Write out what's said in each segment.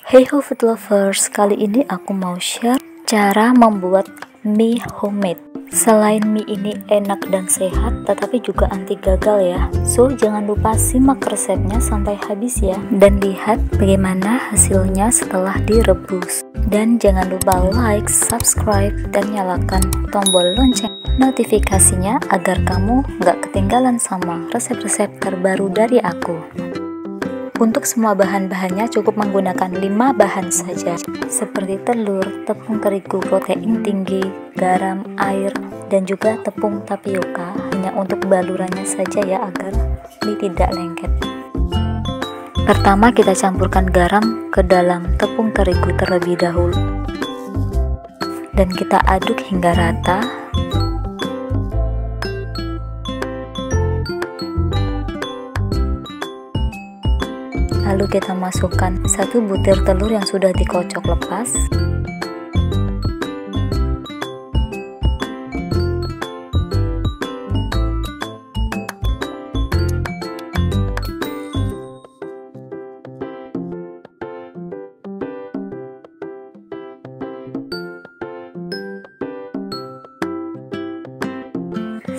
Hey ho food lovers, kali ini aku mau share cara membuat mie homemade. Selain mie ini enak dan sehat, tetapi juga anti gagal ya. So, jangan lupa simak resepnya sampai habis ya. Dan lihat bagaimana hasilnya setelah direbus. Dan jangan lupa like, subscribe, dan nyalakan tombol lonceng notifikasinya agar kamu gak ketinggalan sama resep-resep terbaru dari aku. Untuk semua bahan-bahannya cukup menggunakan 5 bahan saja, seperti telur, tepung terigu protein tinggi, garam, air, dan juga tepung tapioka, hanya untuk balurannya saja ya agar mie tidak lengket. Pertama kita campurkan garam ke dalam tepung terigu terlebih dahulu, dan kita aduk hingga rata. Lalu kita masukkan 1 butir telur yang sudah dikocok lepas.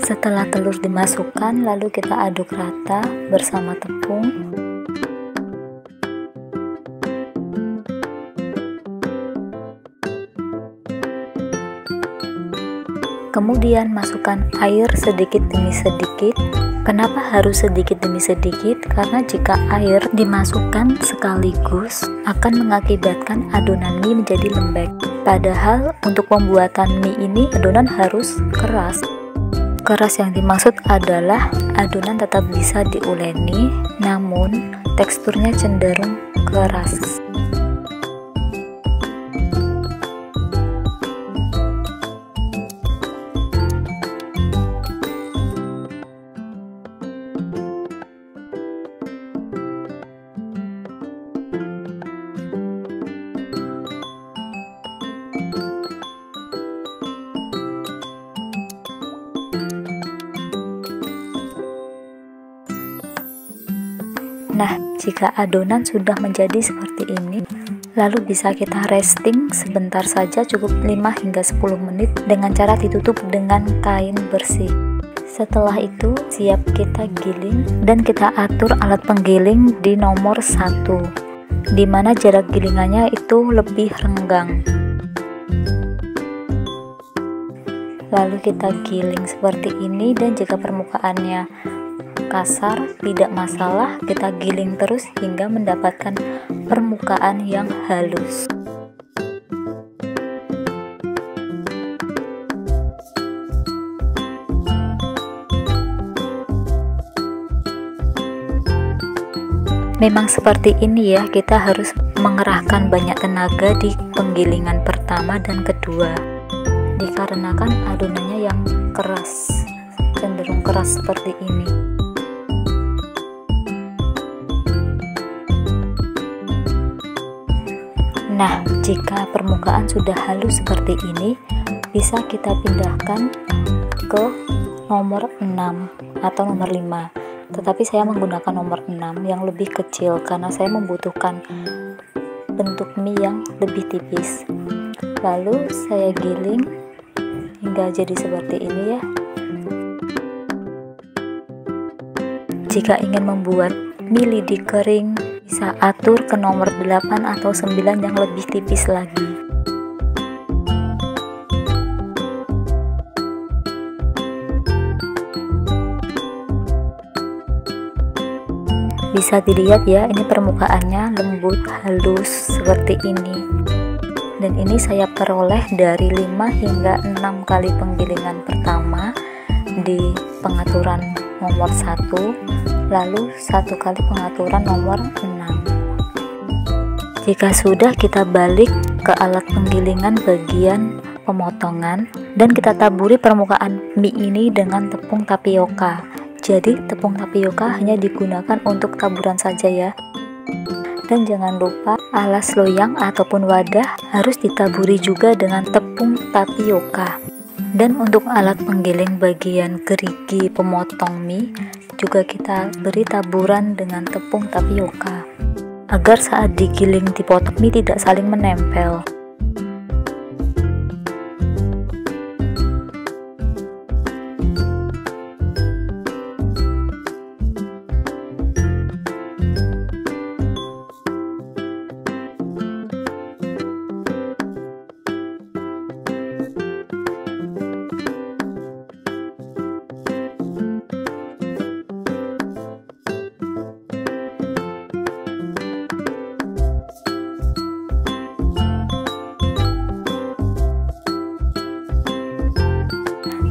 Setelah telur dimasukkan, lalu kita aduk rata bersama tepung. Kemudian masukkan air sedikit demi sedikit. Kenapa harus sedikit demi sedikit? Karena jika air dimasukkan sekaligus akan mengakibatkan adonan mie menjadi lembek. Padahal untuk pembuatan mie ini adonan harus keras. Keras yang dimaksud adalah adonan tetap bisa diuleni, namun teksturnya cenderung keras. Nah, jika adonan sudah menjadi seperti ini, lalu bisa kita resting sebentar saja, cukup 5 hingga 10 menit dengan cara ditutup dengan kain bersih. Setelah itu, siap kita giling dan kita atur alat penggiling di nomor 1, di mana jarak gilingannya itu lebih renggang. Lalu kita giling seperti ini, dan jika permukaannya kasar tidak masalah, kita giling terus hingga mendapatkan permukaan yang halus. Memang seperti ini ya, kita harus mengerahkan banyak tenaga di penggilingan pertama dan kedua, dikarenakan adonannya yang keras, cenderung keras seperti ini. Nah, jika permukaan sudah halus seperti ini, bisa kita pindahkan ke nomor 6 atau nomor 5. Tetapi saya menggunakan nomor 6 yang lebih kecil karena saya membutuhkan bentuk mie yang lebih tipis. Lalu saya giling hingga jadi seperti ini ya. Jika ingin membuat mie lidi kering, bisa atur ke nomor 8 atau 9 yang lebih tipis lagi. Bisa dilihat ya, ini permukaannya lembut, halus seperti ini. Dan ini saya peroleh dari 5 hingga 6 kali penggilingan pertama di pengaturan nomor 1, lalu 1 kali pengaturan nomor 6. Jika sudah, kita balik ke alat penggilingan bagian pemotongan dan kita taburi permukaan mie ini dengan tepung tapioka. Jadi tepung tapioka hanya digunakan untuk taburan saja ya. Dan jangan lupa alas loyang ataupun wadah harus ditaburi juga dengan tepung tapioka. Dan untuk alat penggiling bagian gerigi pemotong mie juga kita beri taburan dengan tepung tapioka. agar saat digiling dipotong mie tidak saling menempel.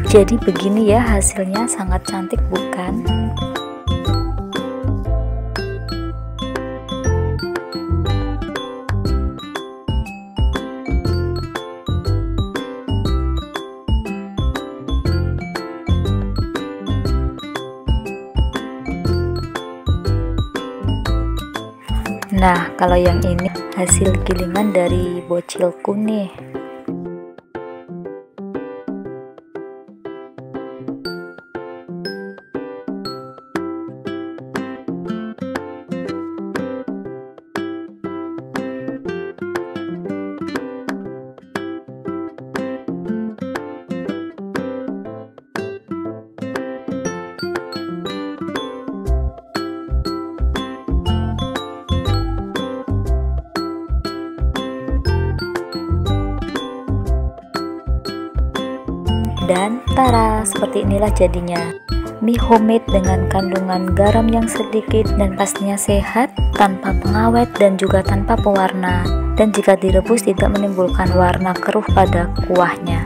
Jadi begini ya hasilnya, sangat cantik bukan? Nah, kalau yang ini hasil gilingan dari bocilku nih. Dan tara, seperti inilah jadinya mie homemade dengan kandungan garam yang sedikit dan pastinya sehat, tanpa pengawet dan juga tanpa pewarna, dan jika direbus tidak menimbulkan warna keruh pada kuahnya.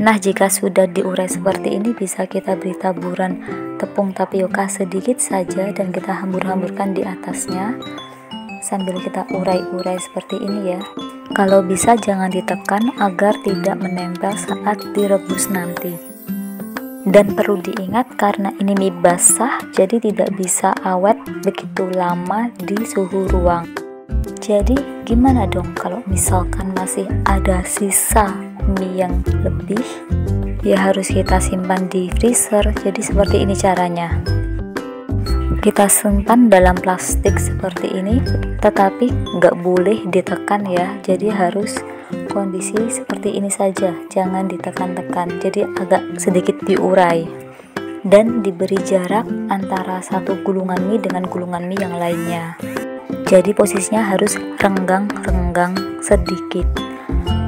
Nah, jika sudah diurai seperti ini, bisa kita beri taburan tepung tapioka sedikit saja dan kita hambur-hamburkan di atasnya sambil kita urai-urai seperti ini ya. Kalau bisa jangan ditekan agar tidak menempel saat direbus nanti. Dan perlu diingat karena ini mie basah, jadi tidak bisa awet begitu lama di suhu ruang. Jadi gimana dong kalau misalkan masih ada sisa mie yang lebih? Ya harus kita simpan di freezer. Jadi seperti ini caranya. Kita simpan dalam plastik seperti ini, tetapi nggak boleh ditekan ya. Jadi harus kondisi seperti ini saja, jangan ditekan-tekan. Jadi agak sedikit diurai dan diberi jarak antara satu gulungan mie dengan gulungan mie yang lainnya. Jadi posisinya harus renggang-renggang sedikit.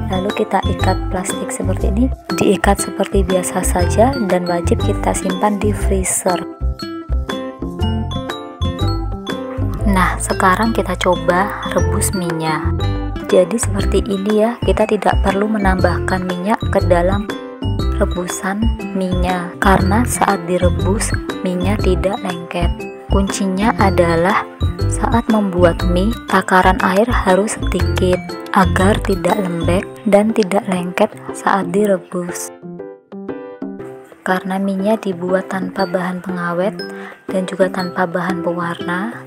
Lalu kita ikat plastik seperti ini, diikat seperti biasa saja dan wajib kita simpan di freezer. Nah, sekarang kita coba rebus minyak. Jadi seperti ini ya, kita tidak perlu menambahkan minyak ke dalam rebusan minyak karena saat direbus minyak tidak lengket. Kuncinya adalah saat membuat mie, takaran air harus sedikit agar tidak lembek dan tidak lengket saat direbus. Karena minyak dibuat tanpa bahan pengawet dan juga tanpa bahan pewarna,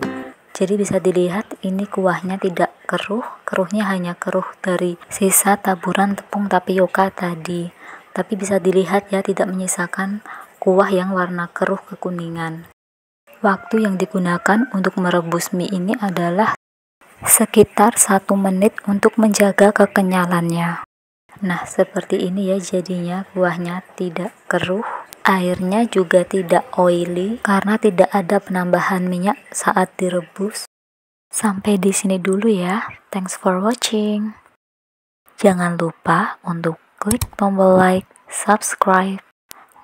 jadi bisa dilihat ini kuahnya tidak keruh, keruhnya hanya keruh dari sisa taburan tepung tapioka tadi. Tapi bisa dilihat ya, tidak menyisakan kuah yang warna keruh kekuningan. Waktu yang digunakan untuk merebus mie ini adalah sekitar 1 menit untuk menjaga kekenyalannya. Nah, seperti ini ya jadinya, kuahnya tidak keruh, airnya juga tidak oily karena tidak ada penambahan minyak saat direbus. Sampai di sini dulu ya. Thanks for watching. Jangan lupa untuk klik tombol like, subscribe,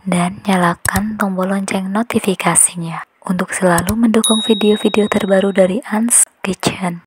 dan nyalakan tombol lonceng notifikasinya untuk selalu mendukung video-video terbaru dari Anne's Kitchen.